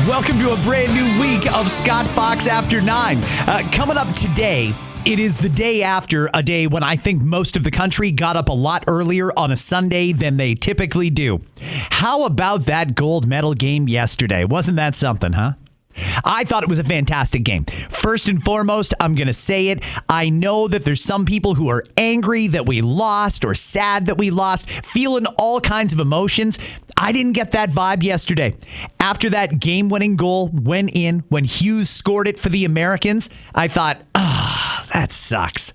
Welcome to a brand new week of Scott Fox After 9. Coming up today, it is the day after a day when I think most of the country got up a lot earlier on a Sunday than they typically do. How about that gold medal game yesterday? Wasn't that something, huh? I thought it was a fantastic game. First and foremost, I'm going to say it. I know that there's some people who are angry that we lost or sad that we lost, feeling all kinds of emotions. I didn't get that vibe yesterday. After that game-winning goal went in, when Hughes scored it for the Americans, I thought, that sucks.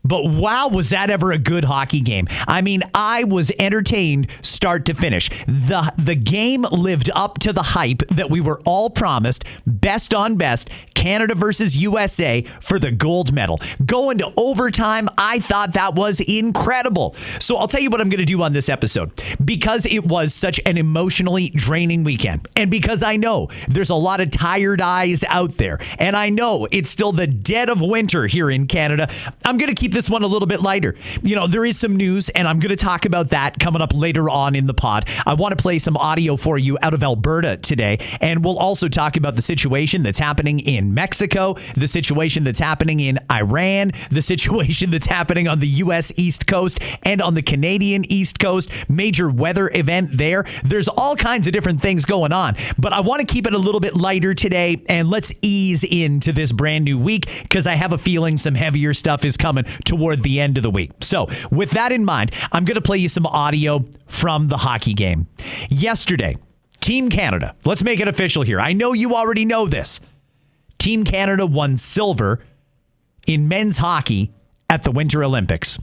But wow, was that ever a good hockey game. I mean, I was entertained start to finish. The game lived up to the hype that we were all promised. Best on best, Canada versus USA for the gold medal. Going to overtime, I thought that was incredible. So I'll tell you what I'm going to do on this episode. Because it was such an emotionally draining weekend, and because I know there's a lot of tired eyes out there, and I know it's still the dead of winter here in Canada, I'm going to keep this one a little bit lighter. You know, there is some news, and I'm going to talk about that coming up later on in the pod. I want to play some audio for you out of Alberta today, and we'll also talk about the situation that's happening in Mexico, the situation that's happening in Iran, the situation that's happening on the U.S. East Coast and on the Canadian East Coast, major weather event there. There's all kinds of different things going on, but I want to keep it a little bit lighter today, and let's ease into this brand new week because I have a feeling some heavier stuff is coming toward the end of the week. So with that in mind, I'm going to play you some audio from the hockey game. Yesterday, Team Canada, let's make it official here. I know you already know this. Team Canada won silver in men's hockey at the Winter Olympics.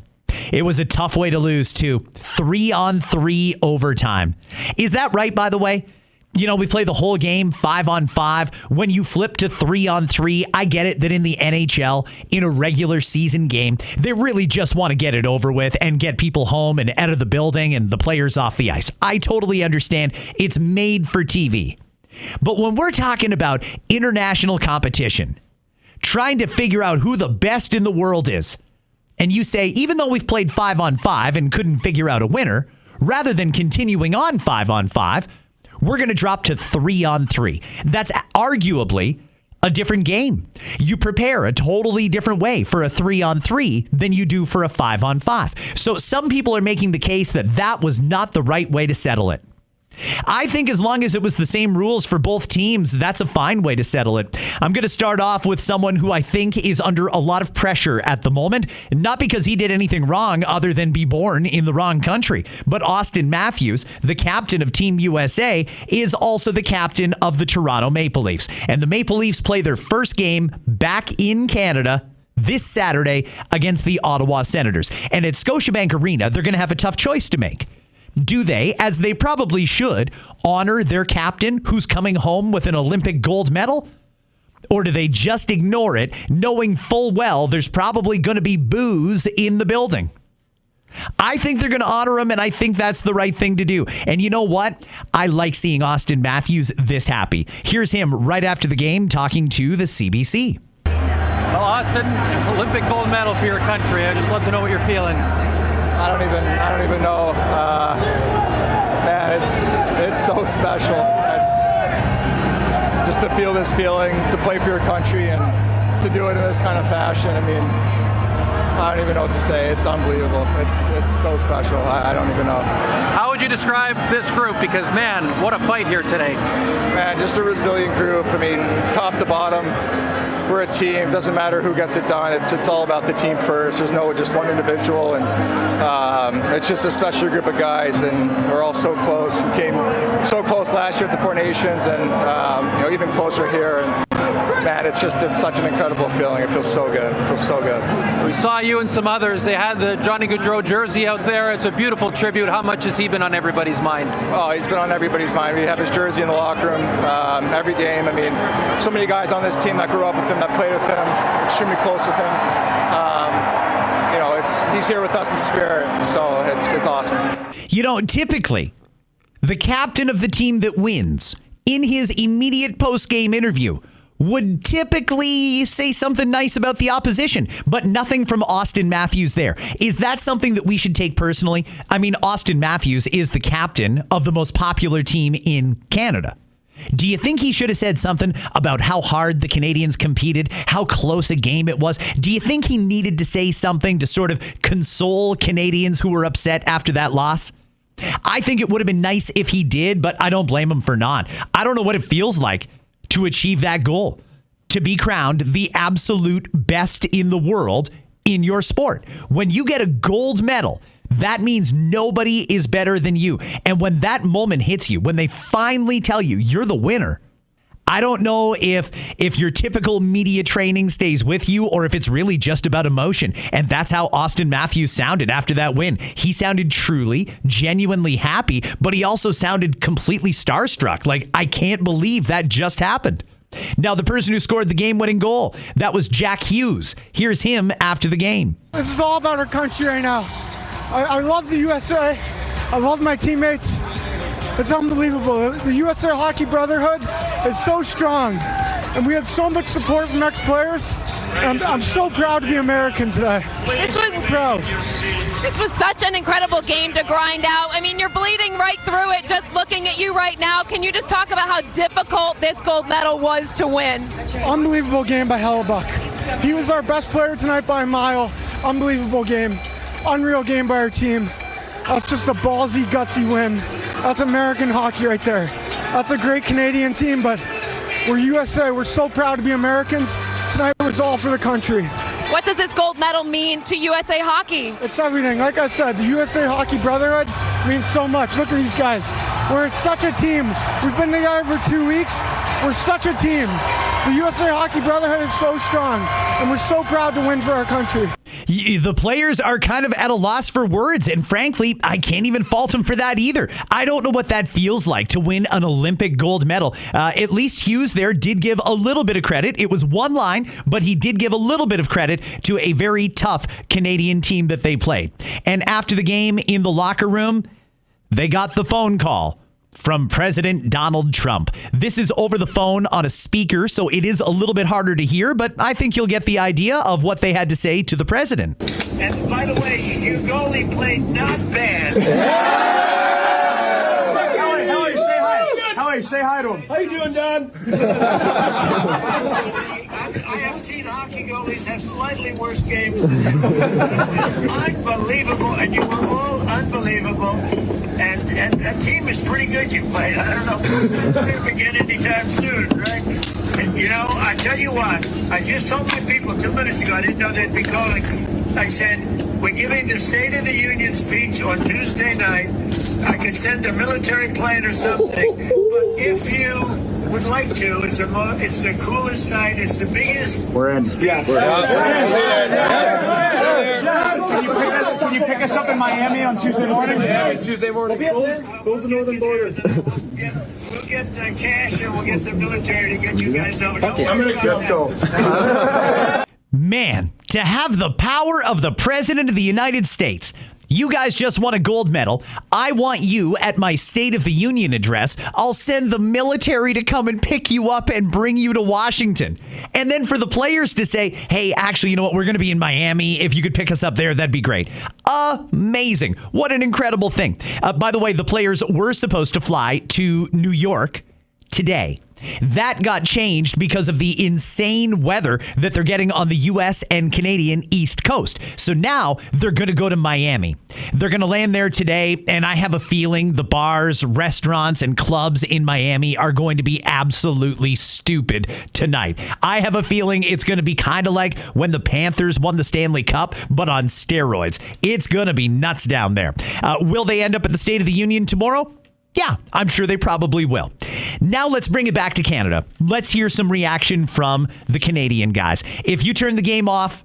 It was a tough way to lose, too. 3-on-3 overtime. Is that right, by the way? You know, we play the whole game 5-on-5. When you flip to 3-on-3, I get it that in the NHL, in a regular season game, they really just want to get it over with and get people home and out of the building and the players off the ice. I totally understand. It's made for TV. But when we're talking about international competition, trying to figure out who the best in the world is, and you say, even though we've played 5-on-5 and couldn't figure out a winner, rather than continuing on 5-on-5, we're going to drop to 3-on-3. That's arguably a different game. You prepare a totally different way for a 3-on-3 than you do for a 5-on-5. So some people are making the case that that was not the right way to settle it. I think as long as it was the same rules for both teams, that's a fine way to settle it. I'm going to start off with someone who I think is under a lot of pressure at the moment, not because he did anything wrong other than be born in the wrong country, but Auston Matthews, the captain of Team USA, is also the captain of the Toronto Maple Leafs. And the Maple Leafs play their first game back in Canada this Saturday against the Ottawa Senators. And at Scotiabank Arena, they're going to have a tough choice to make. Do they, as they probably should, honor their captain who's coming home with an Olympic gold medal? Or do they just ignore it, knowing full well there's probably going to be booze in the building? I think they're going to honor him, and I think that's the right thing to do. And you know what? I like seeing Auston Matthews this happy. Here's him right after the game talking to the CBC. Well, Auston, Olympic gold medal for your country. I'd just love to know what you're feeling. I don't even know. Man, it's so special. It's just to feel this feeling, to play for your country, and to do it in this kind of fashion. I mean, I don't even know what to say. It's unbelievable. It's so special. I don't even know. How would you describe this group? Because man, what a fight here today. Man, just a resilient group. I mean, top to bottom. We're a team. Doesn't matter who gets it done. It's all about the team first. There's no just one individual, and it's just a special group of guys. And we're all so close. We came so close last year at the Four Nations, and even closer here. And man, it's such an incredible feeling. It feels so good. It feels so good. We saw you and some others. They had the Johnny Gaudreau jersey out there. It's a beautiful tribute. How much has he been on everybody's mind? Oh, he's been on everybody's mind. We have his jersey in the locker room every game. I mean, so many guys on this team that grew up with him, that played with him, extremely close with him. He's here with us, the spirit. So it's awesome. You know, typically, the captain of the team that wins, in his immediate post-game interview, would typically say something nice about the opposition, but nothing from Auston Matthews there. Is that something that we should take personally? I mean, Auston Matthews is the captain of the most popular team in Canada. Do you think he should have said something about how hard the Canadians competed, how close a game it was? Do you think he needed to say something to sort of console Canadians who were upset after that loss? I think it would have been nice if he did, but I don't blame him for not. I don't know what it feels like to achieve that goal, to be crowned the absolute best in the world in your sport. When you get a gold medal, that means nobody is better than you. And when that moment hits you, when they finally tell you you're the winner, I don't know if your typical media training stays with you or if it's really just about emotion. And that's how Auston Matthews sounded after that win. He sounded truly, genuinely happy, but he also sounded completely starstruck. Like, I can't believe that just happened. Now, the person who scored the game-winning goal, that was Jack Hughes. Here's him after the game. This is all about our country right now. I love the USA. I love my teammates. It's unbelievable. The USA Hockey Brotherhood is so strong, and we had so much support from ex-players. I'm so proud to be American today. This was such an incredible game to grind out. I mean, you're bleeding right through it just looking at you right now. Can you just talk about how difficult this gold medal was to win? Unbelievable game by Hellebuck. He was our best player tonight by a mile. Unbelievable game. Unreal game by our team. That's just a ballsy, gutsy win. That's American hockey right there. That's a great Canadian team, but we're USA. We're so proud to be Americans. Tonight was all for the country. What does this gold medal mean to USA Hockey? It's everything. Like I said, the USA Hockey Brotherhood means so much. Look at these guys. We're such a team. We've been together for 2 weeks. We're such a team. The USA Hockey Brotherhood is so strong, and we're so proud to win for our country. The players are kind of at a loss for words, and frankly, I can't even fault them for that either. I don't know what that feels like to win an Olympic gold medal. At least Hughes there did give a little bit of credit. It was one line, but he did give a little bit of credit to a very tough Canadian team that they played. And after the game in the locker room, they got the phone call from President Donald Trump. This is over the phone on a speaker, so it is a little bit harder to hear, but I think you'll get the idea of what they had to say to the president. And by the way, your goalie played not bad. Howie, say hi. Howie, say hi to him. How you doing, Don? I have seen hockey goalies have slightly worse games. Unbelievable, and you were all unbelievable. And that team is pretty good you played. I don't know if we'll ever get anytime soon, right? And, you know, I tell you what, I just told my people 2 minutes ago, I didn't know they'd be calling. I said, we're giving the State of the Union speech on Tuesday night. I could send a military plane or something. But if you would like to, it's the coolest night. It's the biggest. We're in. Yeah, we're Can you pick us up in Miami on Tuesday morning? Yeah, Tuesday morning. Close the northern border. We'll get cash and we'll get the military to get you guys over. Let's go. Man, to have the power of the President of the United States. You guys just won a gold medal. I want you at my State of the Union address. I'll send the military to come and pick you up and bring you to Washington. And then for the players to say, hey, actually, you know what? We're going to be in Miami. If you could pick us up there, that'd be great. Amazing. What an incredible thing. By the way, the players were supposed to fly to New York today. That got changed because of the insane weather that they're getting on the U.S. and Canadian East Coast. So now they're going to go to Miami. They're going to land there today, and I have a feeling the bars, restaurants, and clubs in Miami are going to be absolutely stupid tonight. I have a feeling it's going to be kind of like when the Panthers won the Stanley Cup, but on steroids. It's going to be nuts down there. Will they end up at the State of the Union tomorrow? Yeah, I'm sure they probably will. Now let's bring it back to Canada. Let's hear some reaction from the Canadian guys. If you turn the game off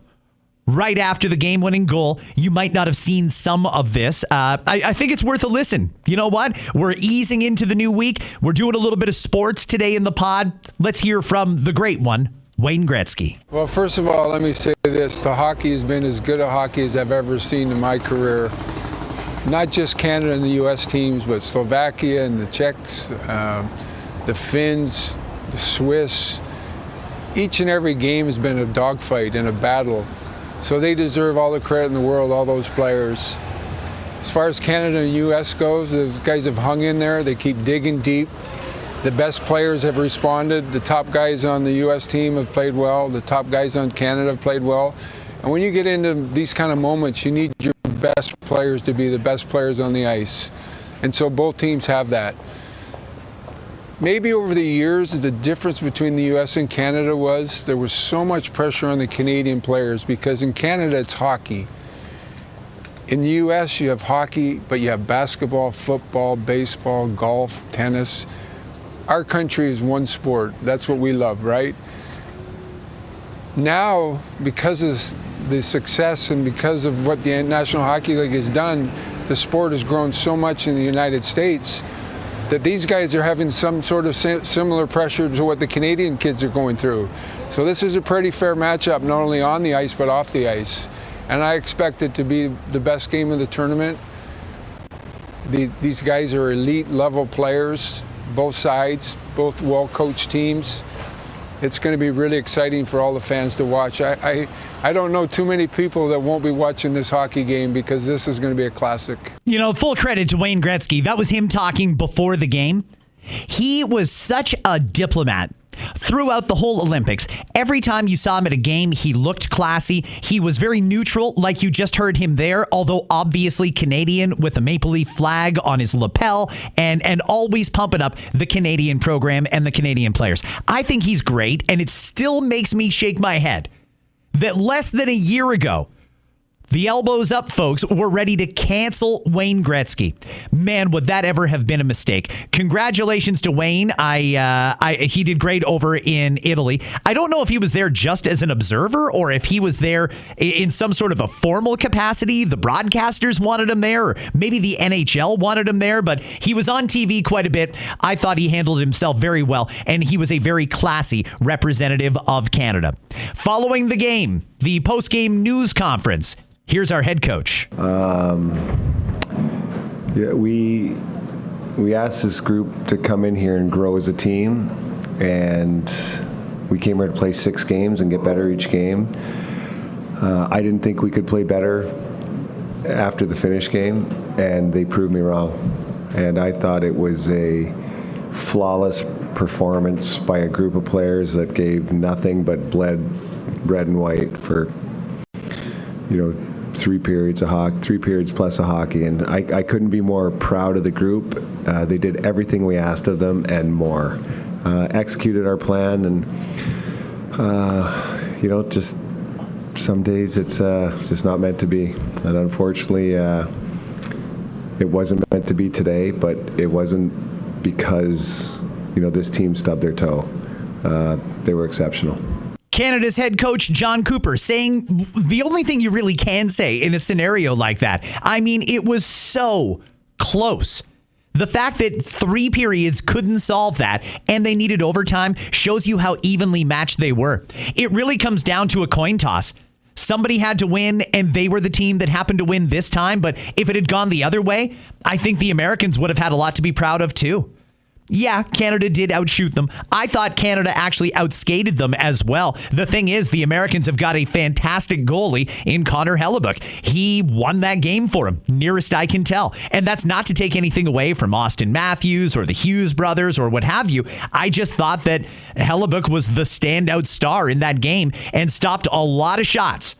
right after the game-winning goal, you might not have seen some of this. I think it's worth a listen. You know what? We're easing into the new week. We're doing a little bit of sports today in the pod. Let's hear from the great one, Wayne Gretzky. Well, first of all, let me say this. The hockey has been as good a hockey as I've ever seen in my career. Not just Canada and the U.S. teams, but Slovakia and the Czechs, the Finns, the Swiss. Each and every game has been a dogfight and a battle. So they deserve all the credit in the world, all those players. As far as Canada and U.S. goes, those guys have hung in there. They keep digging deep. The best players have responded. The top guys on the U.S. team have played well. The top guys on Canada have played well. And when you get into these kind of moments, you need your best players to be the best players on the ice. And so both teams have that. Maybe over the years, the difference between the U.S. and Canada was there was so much pressure on the Canadian players because in Canada it's hockey. In the U.S. you have hockey, but you have basketball, football, baseball, golf, tennis. Our country is one sport. That's what we love, right? Now, because of the success and because of what the National Hockey League has done, the sport has grown so much in the United States that these guys are having some sort of similar pressure to what the Canadian kids are going through. So this is a pretty fair matchup, not only on the ice, but off the ice. And I expect it to be the best game of the tournament. These guys are elite level players, both sides, both well-coached teams. It's going to be really exciting for all the fans to watch. I don't know too many people that won't be watching this hockey game because this is going to be a classic. You know, full credit to Wayne Gretzky. That was him talking before the game. He was such a diplomat throughout the whole Olympics. Every time you saw him at a game, he looked classy. He was very neutral, like you just heard him there, although obviously Canadian with a Maple Leaf flag on his lapel and always pumping up the Canadian program and the Canadian players. I think he's great, and it still makes me shake my head that less than a year ago, the elbows up folks were ready to cancel Wayne Gretzky. Man, would that ever have been a mistake? Congratulations to Wayne. He did great over in Italy. I don't know if he was there just as an observer or if he was there in some sort of a formal capacity. The broadcasters wanted him there, or maybe the NHL wanted him there, but he was on TV quite a bit. I thought he handled himself very well, and he was a very classy representative of Canada. Following the game, the post-game news conference, here's our head coach. We asked this group to come in here and grow as a team, and we came here to play 6 games and get better each game. I didn't think we could play better after the Finnish game, and they proved me wrong. And I thought it was a flawless performance by a group of players that gave nothing but bled red and white for 3 periods of hockey, 3 periods plus of hockey, and I couldn't be more proud of the group. They did everything we asked of them and more. Executed our plan, and just some days it's just not meant to be. And unfortunately, it wasn't meant to be today. But it wasn't because this team stubbed their toe. They were exceptional. Canada's head coach, Jon Cooper, saying the only thing you really can say in a scenario like that. I mean, it was so close. The fact that 3 periods couldn't solve that and they needed overtime shows you how evenly matched they were. It really comes down to a coin toss. Somebody had to win, and they were the team that happened to win this time. But if it had gone the other way, I think the Americans would have had a lot to be proud of, too. Yeah, Canada did outshoot them. I thought Canada actually outskated them as well. The thing is, the Americans have got a fantastic goalie in Connor Hellebuyck. He won that game for him, nearest I can tell. And that's not to take anything away from Auston Matthews or the Hughes brothers or what have you. I just thought that Hellebuyck was the standout star in that game and stopped a lot of shots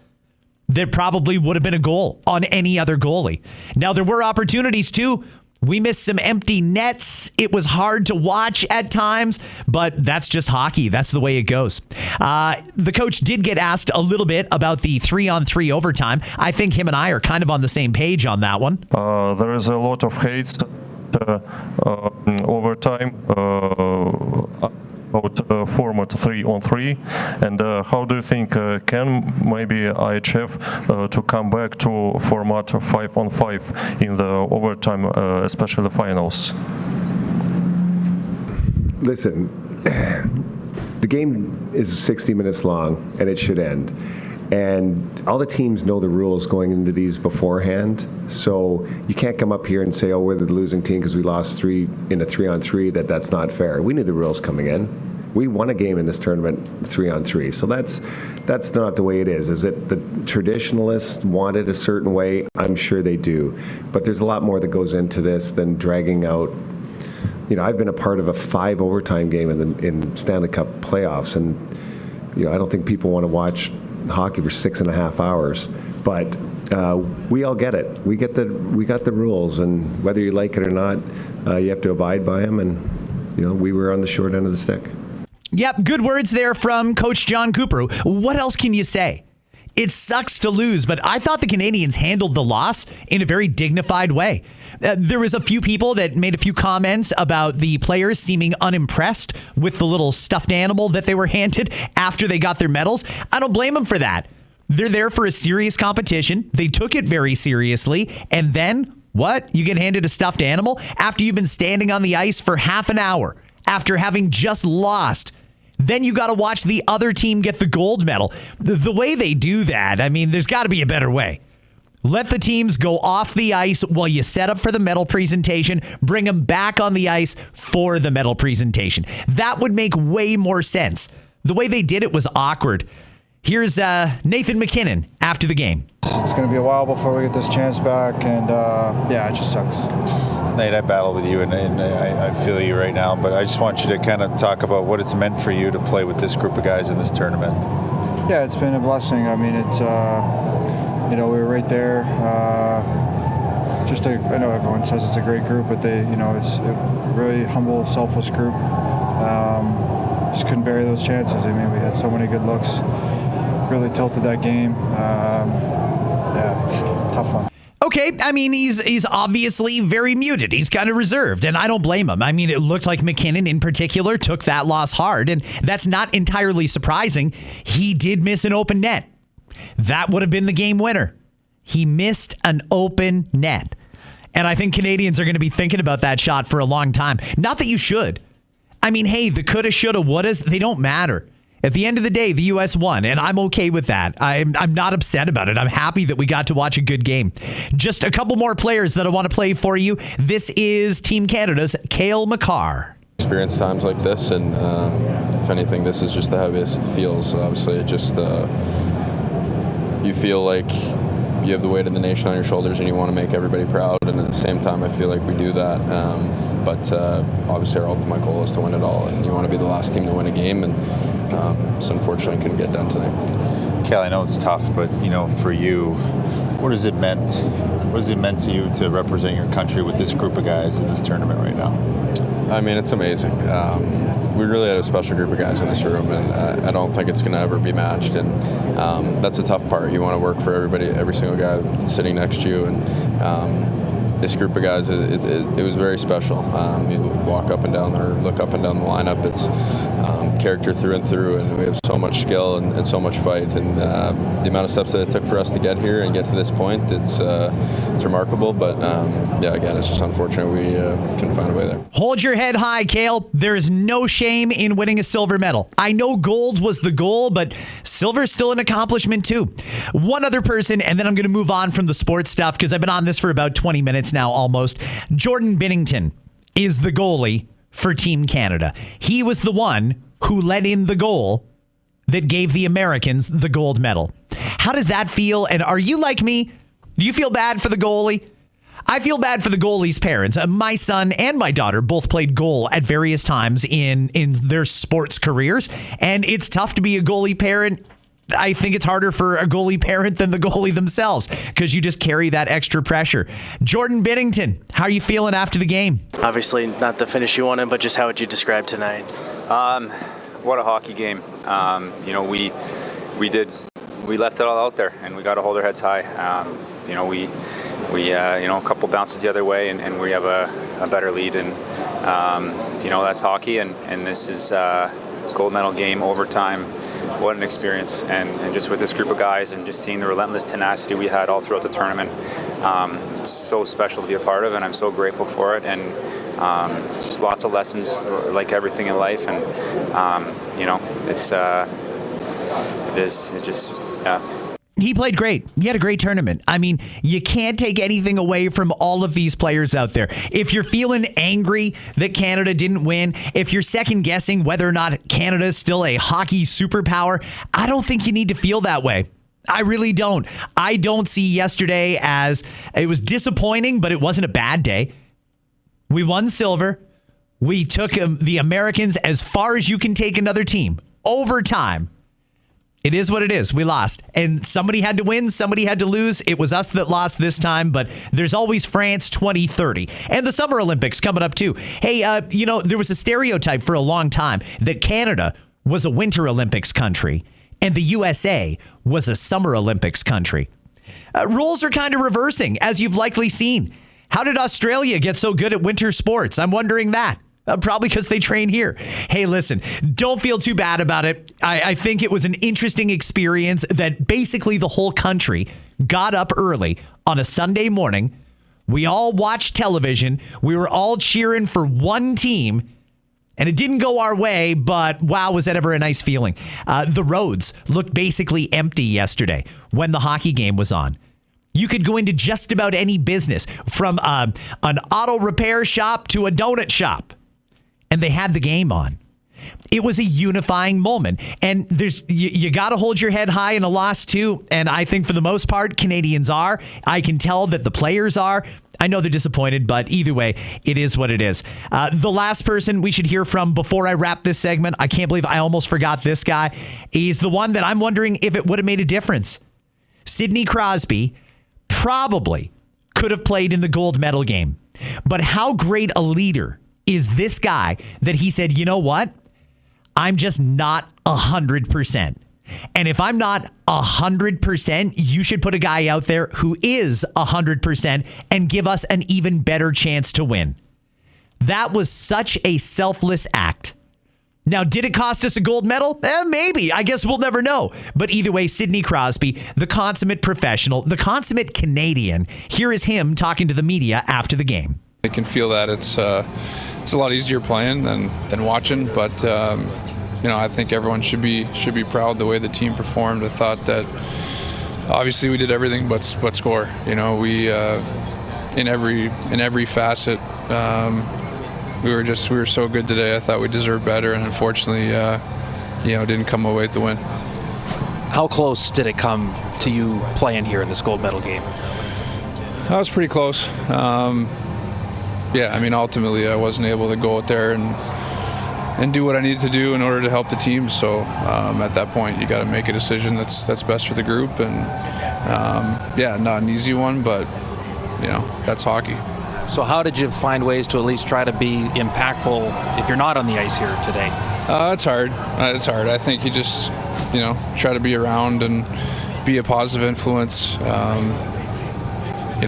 that probably would have been a goal on any other goalie. Now, there were opportunities, too. We missed some empty nets. It was hard to watch at times, but that's just hockey. That's the way it goes. The coach did get asked a little bit about the 3-on-3 overtime. I think him and I are kind of on the same page on that one. There is a lot of hate overtime about format 3-on-3, and how do you think can maybe IHF to come back to format 5-on-5 in the overtime, especially the finals? Listen, the game is 60 minutes long, and it should end. And all the teams know the rules going into these beforehand, so you can't come up here and say, oh, we're the losing team because we lost 3 in a 3-on-3, that's not fair. We knew the rules coming in. We won a game in this tournament 3-on-3, so that's not the way it is. Is it the traditionalists want it a certain way? I'm sure they do. But there's a lot more that goes into this than dragging out I've been a part of a 5 overtime game in Stanley Cup playoffs, and I don't think people want to watch hockey for 6.5 hours. But we all get it. We got the rules, and whether you like it or not, you have to abide by them. And we were on the short end of the stick. Yep, good words there from Coach Jon Cooper. What else can you say? It sucks to lose, but I thought the Canadians handled the loss in a very dignified way. There was a few people that made a few comments about the players seeming unimpressed with the little stuffed animal that they were handed after they got their medals. I don't blame them for that. They're there for a serious competition. They took it very seriously. And then, what? You get handed a stuffed animal after you've been standing on the ice for half an hour after having just lost. Then you got to watch the other team get the gold medal. The way they do that, I mean, there's got to be a better way. Let the teams go off the ice while you set up for the medal presentation. Bring them back on the ice for the medal presentation. That would make way more sense. The way they did it was awkward. Here's Nathan MacKinnon after the game. It's going to be a while before we get this chance back, and it just sucks. Nate, I battle with you, and I feel you right now, but I just want you to kind of talk about what it's meant for you to play with this group of guys in this tournament. Yeah, it's been a blessing. I mean, it's, we were right there. I know everyone says it's a great group, but it's a really humble, selfless group. Just couldn't bury those chances. I mean, we had so many good looks. Really tilted that game. Tough one. Okay, I mean, he's obviously very muted. He's kind of reserved, and I don't blame him. I mean, it looked like MacKinnon in particular took that loss hard, and that's not entirely surprising. He did miss an open net. That would have been the game winner. He missed an open net. And I think Canadians are going to be thinking about that shot for a long time. Not that you should. I mean, hey, the coulda, shoulda, wouldas, they don't matter. At the end of the day, the U.S. won, and I'm okay with that. I'm not upset about it. I'm happy that we got to watch a good game. Just a couple more players that I want to play for you. This is Team Canada's Cale Makar. Experience times like this, and if anything, this is just the heaviest it feels. Obviously, it just you feel like you have the weight of the nation on your shoulders, and you want to make everybody proud. And at the same time, I feel like we do that. But obviously, our ultimate goal is to win it all, and you want to be the last team to win a game. And so unfortunately, couldn't get done tonight. Cale, I know it's tough, but for you, what has it meant? What has it meant to you to represent your country with this group of guys in this tournament right now? I mean, it's amazing. We really had a special group of guys in this room, and I don't think it's going to ever be matched. And that's the tough part. You want to work for everybody, every single guy that's sitting next to you. And this group of guys, it was very special. You walk up and down, or look up and down the lineup. It's character through and through, and we have so much skill and so much fight. And the amount of steps that it took for us to get here and get to this point, it's remarkable. But again, it's just unfortunate we couldn't find a way there. Hold your head high, Cale. There is no shame in winning a silver medal. I know gold was the goal, but silver is still an accomplishment too. One other person, and then I'm going to move on from the sports stuff because I've been on this for about 20 minutes now almost. Jordan Binnington is the goalie for Team Canada. He was the one who let in the goal that gave the Americans the gold medal. How does that feel? And are you like me? Do you feel bad for the goalie? I feel bad for the goalie's parents. My son and my daughter both played goal at various times in their sports careers, and it's tough to be a goalie parent. I think it's harder for a goalie parent than the goalie themselves because you just carry that extra pressure. Jordan Binnington, how are you feeling after the game? Obviously not the finish you wanted, but just how would you describe tonight? What a hockey game. We left it all out there, and we got to hold our heads high. A couple bounces the other way, and we have a better lead, and that's hockey, and this is gold medal game, overtime. What an experience, and just with this group of guys and just seeing the relentless tenacity we had all throughout the tournament, it's so special to be a part of, and I'm so grateful for it, and just lots of lessons like everything in life, and He played great. He had a great tournament. I mean, you can't take anything away from all of these players out there. If you're feeling angry that Canada didn't win, if you're second guessing whether or not Canada is still a hockey superpower, I don't think you need to feel that way. I really don't. I don't see yesterday as it was disappointing, but it wasn't a bad day. We won silver. We took the Americans as far as you can take another team. Overtime. It is what it is. We lost. And somebody had to win. Somebody had to lose. It was us that lost this time, but there's always France 2030. And the Summer Olympics coming up too. Hey, there was a stereotype for a long time that Canada was a Winter Olympics country and the USA was a Summer Olympics country. Roles are kind of reversing, as you've likely seen. How did Australia get so good at winter sports? I'm wondering that. Probably because they train here. Hey, listen, don't feel too bad about it. I think it was an interesting experience that basically the whole country got up early on a Sunday morning. We all watched television. We were all cheering for one team. And it didn't go our way, but wow, was that ever a nice feeling. The roads looked basically empty yesterday when the hockey game was on. You could go into just about any business, from an auto repair shop to a donut shop. And they had the game on. It was a unifying moment. And you got to hold your head high in a loss too. And I think for the most part, Canadians are. I can tell that the players are. I know they're disappointed, but either way, it is what it is. The last person we should hear from before I wrap this segment, I can't believe I almost forgot this guy. He's the one that I'm wondering if it would have made a difference. Sidney Crosby probably could have played in the gold medal game. But how great a leader is this guy that he said, you know what? I'm just not 100%. And if I'm not 100%, you should put a guy out there who is 100% and give us an even better chance to win. That was such a selfless act. Now, did it cost us a gold medal? Maybe. I guess we'll never know. But either way, Sidney Crosby, the consummate professional, the consummate Canadian. Here is him talking to the media after the game. I can feel that it's a lot easier playing than watching, but I think everyone should be proud the way the team performed. I thought that obviously we did everything but score. We in every facet we were so good today. I thought we deserved better, and unfortunately, didn't come away with the win. How close did it come to you playing here in this gold medal game? That was pretty close. Ultimately I wasn't able to go out there and do what I needed to do in order to help the team. So at that point, you got to make a decision that's best for the group. And not an easy one, but that's hockey. So how did you find ways to at least try to be impactful if you're not on the ice here today? It's hard. I think you just try to be around and be a positive influence.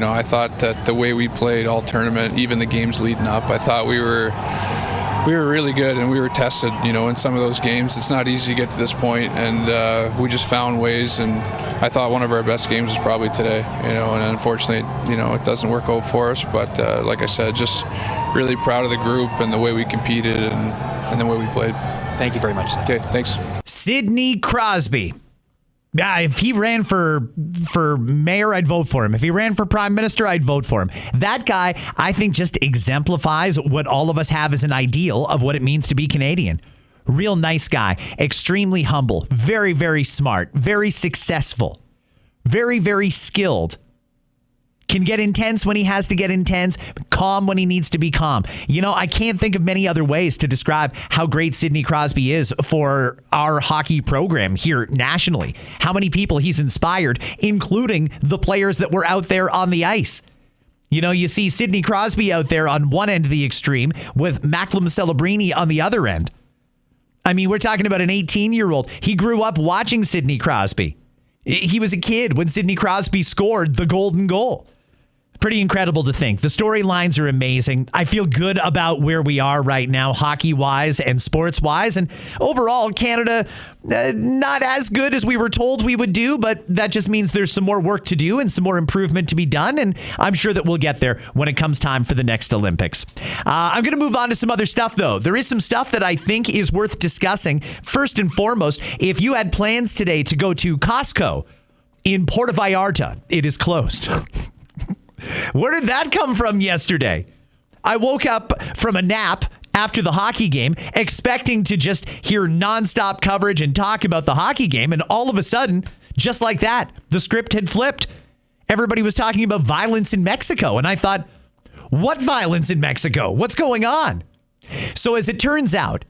I thought that the way we played all tournament, even the games leading up, I thought we were really good, and we were tested. In some of those games, it's not easy to get to this point, and we just found ways. And I thought one of our best games was probably today. And unfortunately, it doesn't work out for us. But like I said, just really proud of the group and the way we competed and the way we played. Thank you very much. Okay, thanks. Sidney Crosby. If he ran for mayor, I'd vote for him. If he ran for prime minister, I'd vote for him. That guy, I think, just exemplifies what all of us have as an ideal of what it means to be Canadian. Real nice guy, extremely humble, very, very smart, very successful, very, very skilled. Can get intense when he has to get intense, calm when he needs to be calm. I can't think of many other ways to describe how great Sidney Crosby is for our hockey program here nationally. How many people he's inspired, including the players that were out there on the ice. You see Sidney Crosby out there on one end of the extreme with Macklem Celebrini on the other end. We're talking about an 18-year-old. He grew up watching Sidney Crosby. He was a kid when Sidney Crosby scored the golden goal. Pretty incredible to think. The storylines are amazing. I feel good about where we are right now, hockey-wise and sports-wise. And overall, Canada, not as good as we were told we would do, but that just means there's some more work to do and some more improvement to be done. And I'm sure that we'll get there when it comes time for the next Olympics. I'm going to move on to some other stuff, though. There is some stuff that I think is worth discussing. First and foremost, if you had plans today to go to Costco in Puerto Vallarta, it is closed. Where did that come from yesterday? I woke up from a nap after the hockey game, expecting to just hear nonstop coverage and talk about the hockey game. And all of a sudden, just like that, the script had flipped. Everybody was talking about violence in Mexico. And I thought, what violence in Mexico? What's going on? So as it turns out,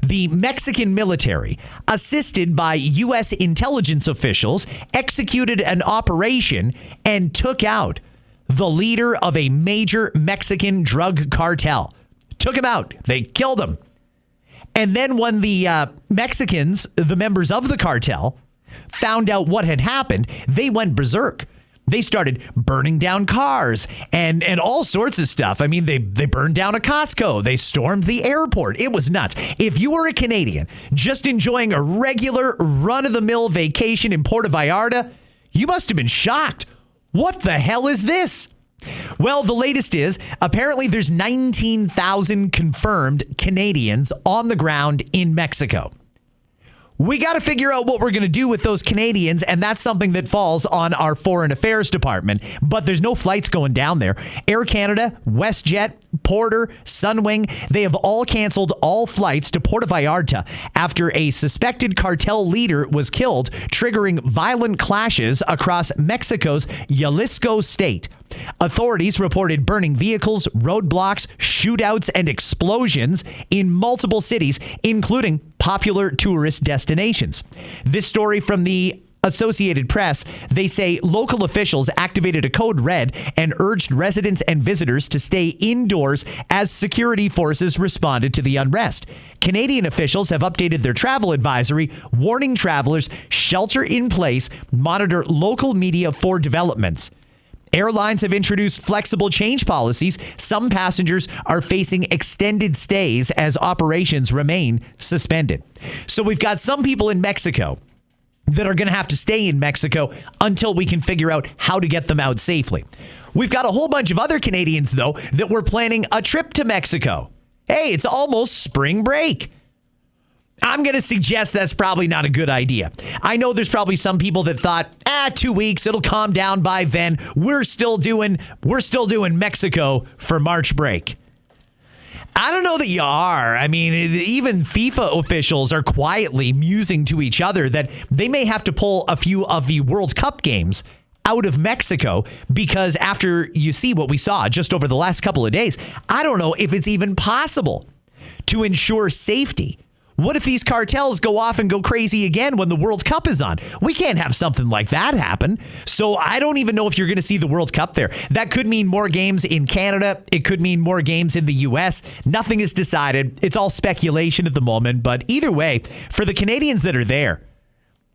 the Mexican military, assisted by U.S. intelligence officials, executed an operation and took out the leader of a major Mexican drug cartel. Took him out. They killed him. And then when the Mexicans, the members of the cartel, found out what had happened, they went berserk. They started burning down cars and all sorts of stuff. I mean, they burned down a Costco. They stormed the airport. It was nuts. If you were a Canadian just enjoying a regular run-of-the-mill vacation in Puerto Vallarta, you must have been shocked. What the hell is this? Well, the latest is apparently there's 19,000 confirmed Canadians on the ground in Mexico. We got to figure out what we're going to do with those Canadians, and that's something that falls on our Foreign Affairs Department. But there's no flights going down there. Air Canada, WestJet, Porter, Sunwing, they have all canceled all flights to Puerto Vallarta after a suspected cartel leader was killed, triggering violent clashes across Mexico's Jalisco state. Authorities reported burning vehicles, roadblocks, shootouts, and explosions in multiple cities, including popular tourist destinations. This story from the Associated Press, they say local officials activated a code red and urged residents and visitors to stay indoors as security forces responded to the unrest. Canadian officials have updated their travel advisory, warning travelers shelter in place, monitor local media for developments. Airlines have introduced flexible change policies. Some passengers are facing extended stays as operations remain suspended. So we've got some people in Mexico that are going to have to stay in Mexico until we can figure out how to get them out safely. We've got a whole bunch of other Canadians, though, that were planning a trip to Mexico. Hey, it's almost spring break. I'm going to suggest that's probably not a good idea. I know there's probably some people that thought, 2 weeks, it'll calm down by then. We're still doing Mexico for March break. I don't know that you are. I mean, even FIFA officials are quietly musing to each other that they may have to pull a few of the World Cup games out of Mexico because after you see what we saw just over the last couple of days, I don't know if it's even possible to ensure safety. What if these cartels go off and go crazy again when the World Cup is on? We can't have something like that happen. So I don't even know if you're going to see the World Cup there. That could mean more games in Canada. It could mean more games in the U.S. Nothing is decided. It's all speculation at the moment. But either way, for the Canadians that are there,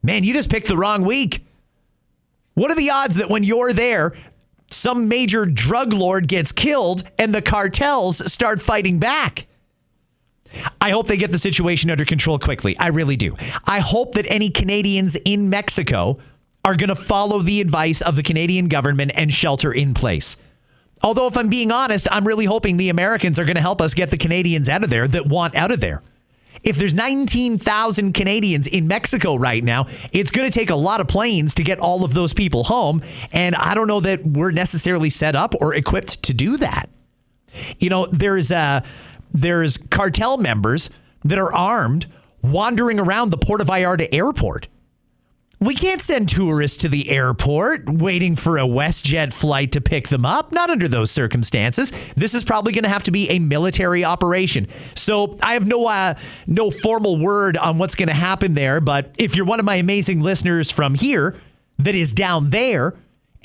man, you just picked the wrong week. What are the odds that when you're there, some major drug lord gets killed and the cartels start fighting back? I hope they get the situation under control quickly. I really do. I hope that any Canadians in Mexico are going to follow the advice of the Canadian government and shelter in place. Although, if I'm being honest, I'm really hoping the Americans are going to help us get the Canadians out of there that want out of there. If there's 19,000 Canadians in Mexico right now, it's going to take a lot of planes to get all of those people home. And I don't know that we're necessarily set up or equipped to do that. You know, there's cartel members that are armed wandering around the Puerto Vallarta airport. We can't send tourists to the airport waiting for a WestJet flight to pick them up. Not under those circumstances. This is probably going to have to be a military operation. So I have no formal word on what's going to happen there. But if you're one of my amazing listeners from here that is down there,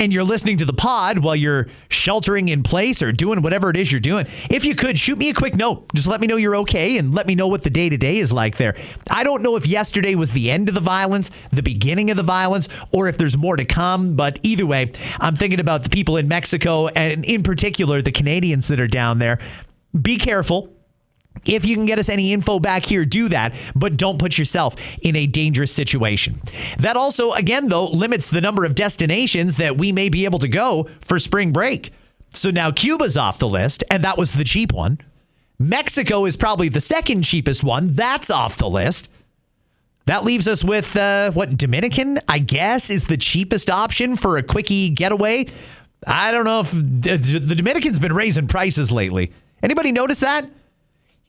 and you're listening to the pod while you're sheltering in place or doing whatever it is you're doing, if you could, shoot me a quick note. Just let me know you're okay and let me know what the day-to-day is like there. I don't know if yesterday was the end of the violence, the beginning of the violence, or if there's more to come. But either way, I'm thinking about the people in Mexico and in particular the Canadians that are down there. Be careful. If you can get us any info back here, do that, but don't put yourself in a dangerous situation. That also, again, though, limits the number of destinations that we may be able to go for spring break. So now Cuba's off the list, and that was the cheap one. Mexico is probably the second cheapest one. That's off the list. That leaves us with, Dominican, I guess, is the cheapest option for a quickie getaway. I don't know if the Dominican's been raising prices lately. Anybody notice that?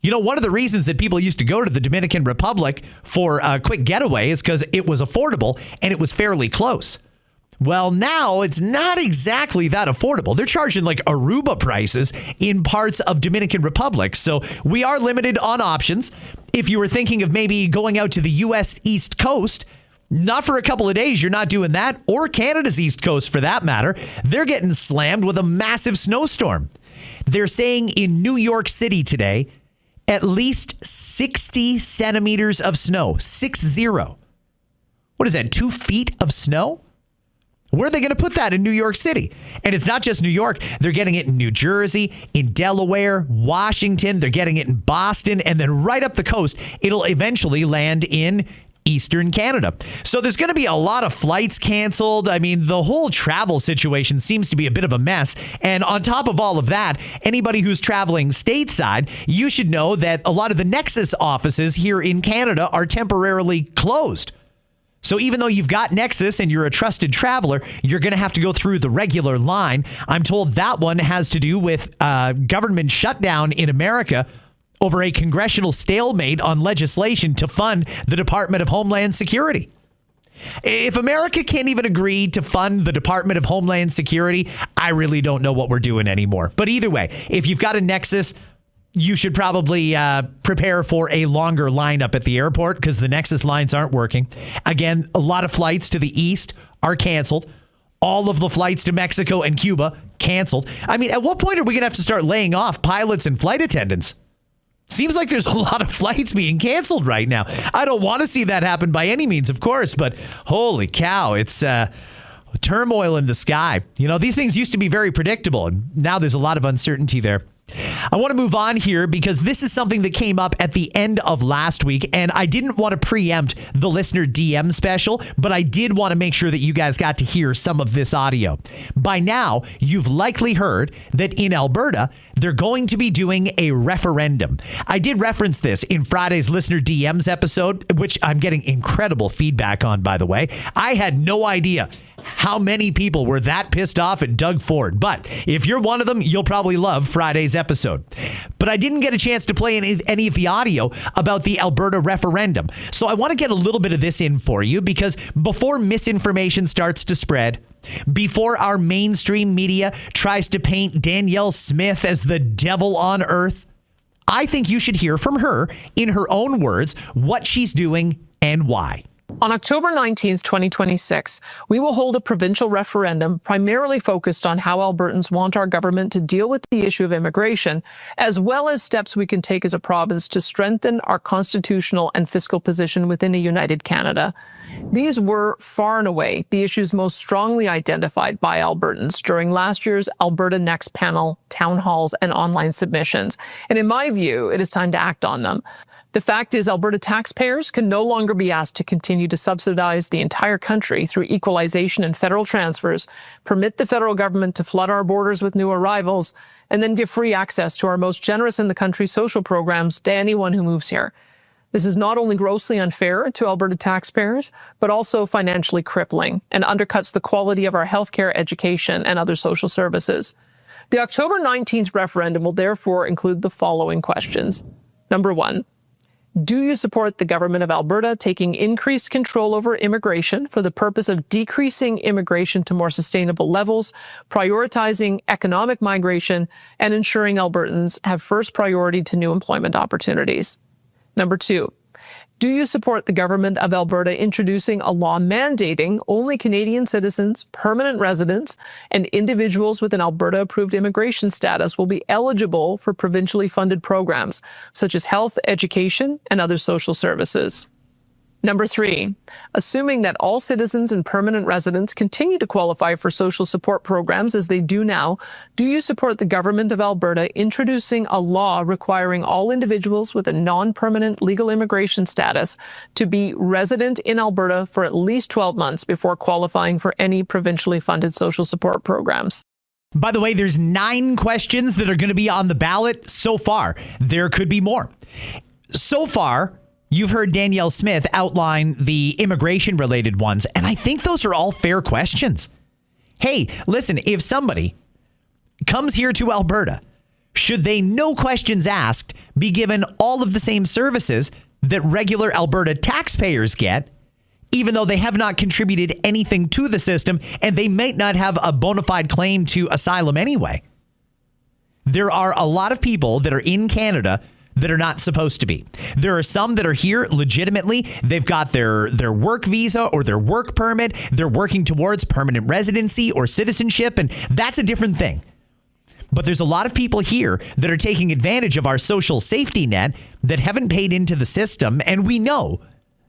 You know, one of the reasons that people used to go to the Dominican Republic for a quick getaway is because it was affordable and it was fairly close. Well, now it's not exactly that affordable. They're charging like Aruba prices in parts of Dominican Republic. So we are limited on options. If you were thinking of maybe going out to the U.S. East Coast, not for a couple of days, you're not doing that, or Canada's East Coast for that matter. They're getting slammed with a massive snowstorm. They're saying in New York City today, at least 60 centimeters of snow, 60. What is that, 2 feet of snow? Where are they going to put that in New York City? And it's not just New York. They're getting it in New Jersey, in Delaware, Washington. They're getting it in Boston. And then right up the coast, it'll eventually land in Eastern Canada. So there's going to be a lot of flights canceled. I mean, the whole travel situation seems to be a bit of a mess. And on top of all of that, anybody who's traveling stateside, you should know that a lot of the Nexus offices here in Canada are temporarily closed. So even though you've got Nexus and you're a trusted traveler, you're going to have to go through the regular line. I'm told that one has to do with government shutdown in America over a congressional stalemate on legislation to fund the Department of Homeland Security. If America can't even agree to fund the Department of Homeland Security, I really don't know what we're doing anymore. But either way, if you've got a Nexus, you should probably prepare for a longer lineup at the airport because the Nexus lines aren't working. Again, a lot of flights to the east are canceled. All of the flights to Mexico and Cuba canceled. I mean, at what point are we going to have to start laying off pilots and flight attendants? Seems like there's a lot of flights being canceled right now. I don't want to see that happen by any means, of course, but holy cow, it's turmoil in the sky. You know, these things used to be very predictable, and now there's a lot of uncertainty there. I want to move on here because this is something that came up at the end of last week, and I didn't want to preempt the listener DM special, but I did want to make sure that you guys got to hear some of this audio. By now, you've likely heard that in Alberta, they're going to be doing a referendum. I did reference this in Friday's listener DMs episode, which I'm getting incredible feedback on, by the way. I had no idea how many people were that pissed off at Doug Ford. But if you're one of them, you'll probably love Friday's episode. But I didn't get a chance to play any of the audio about the Alberta referendum. So I want to get a little bit of this in for you because before misinformation starts to spread, before our mainstream media tries to paint Danielle Smith as the devil on earth, I think you should hear from her in her own words what she's doing and why. On October 19th, 2026, we will hold a provincial referendum primarily focused on how Albertans want our government to deal with the issue of immigration, as well as steps we can take as a province to strengthen our constitutional and fiscal position within a united Canada. These were, far and away, the issues most strongly identified by Albertans during last year's Alberta Next panel, town halls, and online submissions. And in my view, it is time to act on them. The fact is, Alberta taxpayers can no longer be asked to continue to subsidize the entire country through equalization and federal transfers, permit the federal government to flood our borders with new arrivals, and then give free access to our most generous in the country social programs to anyone who moves here. This is not only grossly unfair to Alberta taxpayers, but also financially crippling and undercuts the quality of our healthcare, education, and other social services. The October 19th referendum will therefore include the following questions. Number 1. Do you support the government of Alberta taking increased control over immigration for the purpose of decreasing immigration to more sustainable levels, prioritizing economic migration, and ensuring Albertans have first priority to new employment opportunities? Number 2. Do you support the government of Alberta introducing a law mandating only Canadian citizens, permanent residents, and individuals with an Alberta-approved immigration status will be eligible for provincially funded programs, such as health, education, and other social services? Number 3, assuming that all citizens and permanent residents continue to qualify for social support programs as they do now, do you support the government of Alberta introducing a law requiring all individuals with a non-permanent legal immigration status to be resident in Alberta for at least 12 months before qualifying for any provincially funded social support programs? By the way, there's 9 questions that are going to be on the ballot so far. There could be more. So far, you've heard Danielle Smith outline the immigration-related ones, and I think those are all fair questions. Hey, listen, if somebody comes here to Alberta, should they, no questions asked, be given all of the same services that regular Alberta taxpayers get even though they have not contributed anything to the system, and they might not have a bona fide claim to asylum anyway. There are a lot of people that are in Canada that are not supposed to be. There are some that are here legitimately. They've got their work visa or their work permit. They're working towards permanent residency or citizenship, and that's a different thing. But there's a lot of people here that are taking advantage of our social safety net that haven't paid into the system, and we know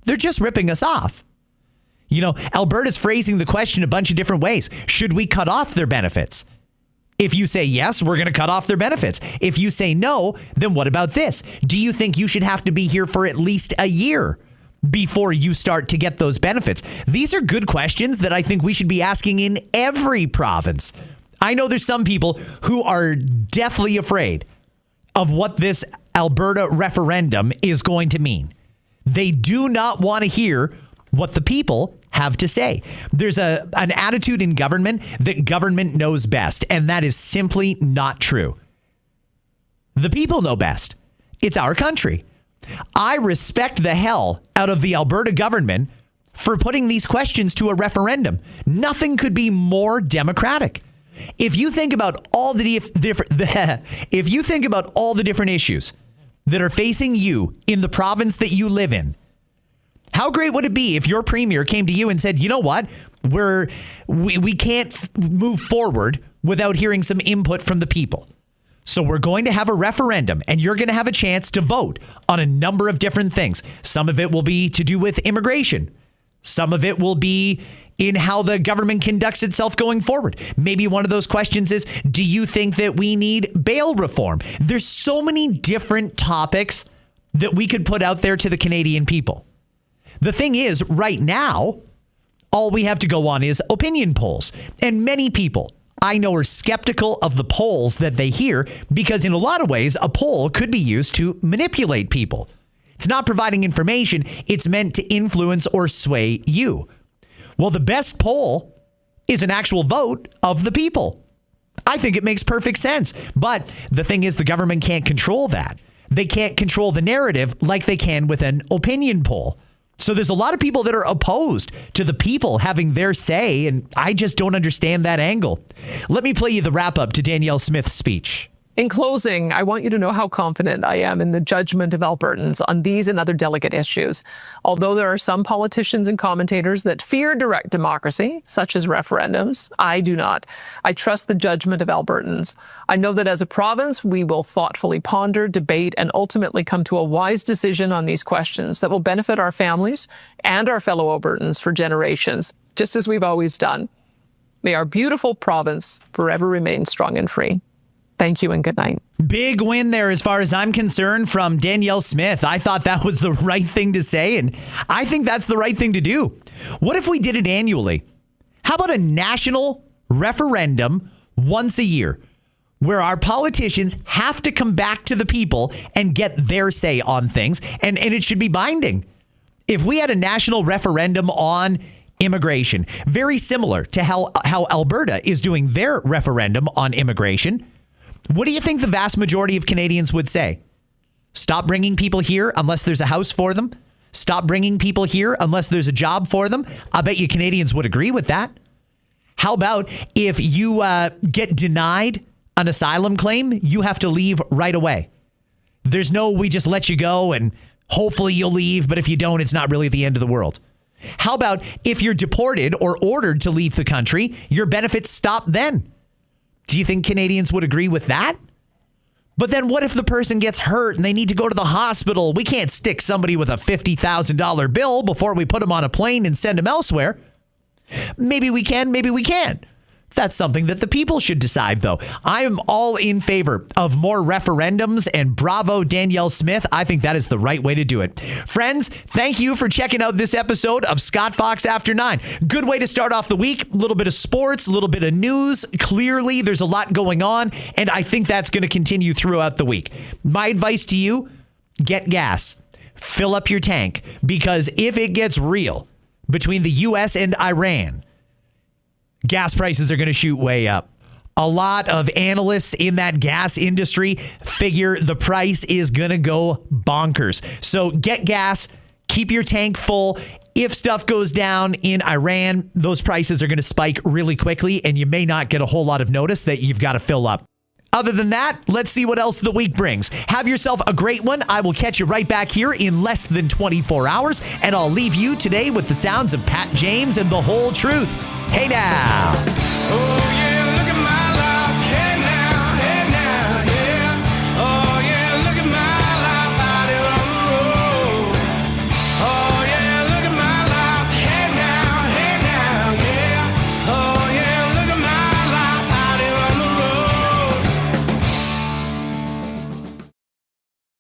they're just ripping us off. You know, Alberta's phrasing the question a bunch of different ways. Should we cut off their benefits? If you say yes, we're going to cut off their benefits. If you say no, then what about this? Do you think you should have to be here for at least a year before you start to get those benefits? These are good questions that I think we should be asking in every province. I know there's some people who are deathly afraid of what this Alberta referendum is going to mean. They do not want to hear what the people have to say. There's an attitude in government that government knows best, and that is simply not true. The people know best. It's our country. I respect the hell out of the Alberta government for putting these questions to a referendum. Nothing could be more democratic. If you think about all the different issues that are facing you in the province that you live in, how great would it be if your premier came to you and said, you know what, we can't move forward without hearing some input from the people. So we're going to have a referendum, and you're going to have a chance to vote on a number of different things. Some of it will be to do with immigration. Some of it will be in how the government conducts itself going forward. Maybe one of those questions is, do you think that we need bail reform? There's so many different topics that we could put out there to the Canadian people. The thing is, right now, all we have to go on is opinion polls. And many people I know are skeptical of the polls that they hear because in a lot of ways, a poll could be used to manipulate people. It's not providing information. It's meant to influence or sway you. Well, the best poll is an actual vote of the people. I think it makes perfect sense. But the thing is, the government can't control that. They can't control the narrative like they can with an opinion poll. So there's a lot of people that are opposed to the people having their say, and I just don't understand that angle. Let me play you the wrap up to Danielle Smith's speech. In closing, I want you to know how confident I am in the judgment of Albertans on these and other delicate issues. Although there are some politicians and commentators that fear direct democracy, such as referendums, I do not. I trust the judgment of Albertans. I know that as a province, we will thoughtfully ponder, debate, and ultimately come to a wise decision on these questions that will benefit our families and our fellow Albertans for generations, just as we've always done. May our beautiful province forever remain strong and free. Thank you and good night. Big win there as far as I'm concerned from Danielle Smith. I thought that was the right thing to say, and I think that's the right thing to do. What if we did it annually? How about a national referendum once a year where our politicians have to come back to the people and get their say on things, and it should be binding. If we had a national referendum on immigration, very similar to how Alberta is doing their referendum on immigration, what do you think the vast majority of Canadians would say? Stop bringing people here unless there's a house for them. Stop bringing people here unless there's a job for them. I bet you Canadians would agree with that. How about if you get denied an asylum claim, you have to leave right away. There's no, we just let you go and hopefully you'll leave, but if you don't, it's not really the end of the world. How about if you're deported or ordered to leave the country, your benefits stop then? Do you think Canadians would agree with that? But then what if the person gets hurt and they need to go to the hospital? We can't stick somebody with a $50,000 bill before we put them on a plane and send them elsewhere. Maybe we can, maybe we can't. That's something that the people should decide, though. I am all in favor of more referendums, and bravo, Danielle Smith. I think that is the right way to do it. Friends, thank you for checking out this episode of Scott Fox After 9. Good way to start off the week. A little bit of sports, a little bit of news. Clearly, there's a lot going on, and I think that's going to continue throughout the week. My advice to you, get gas. Fill up your tank, because if it gets real between the U.S. and Iran, gas prices are going to shoot way up. A lot of analysts in that gas industry figure the price is going to go bonkers. So get gas, keep your tank full, if stuff goes down in Iran, those prices are going to spike really quickly, and you may not get a whole lot of notice that you've got to fill up. Other than that, let's see what else the week brings. Have yourself a great one. I will catch you right back here in less than 24 hours, and I'll leave you today with the sounds of Pat James and The Whole Truth. Hey now. Oh, yeah.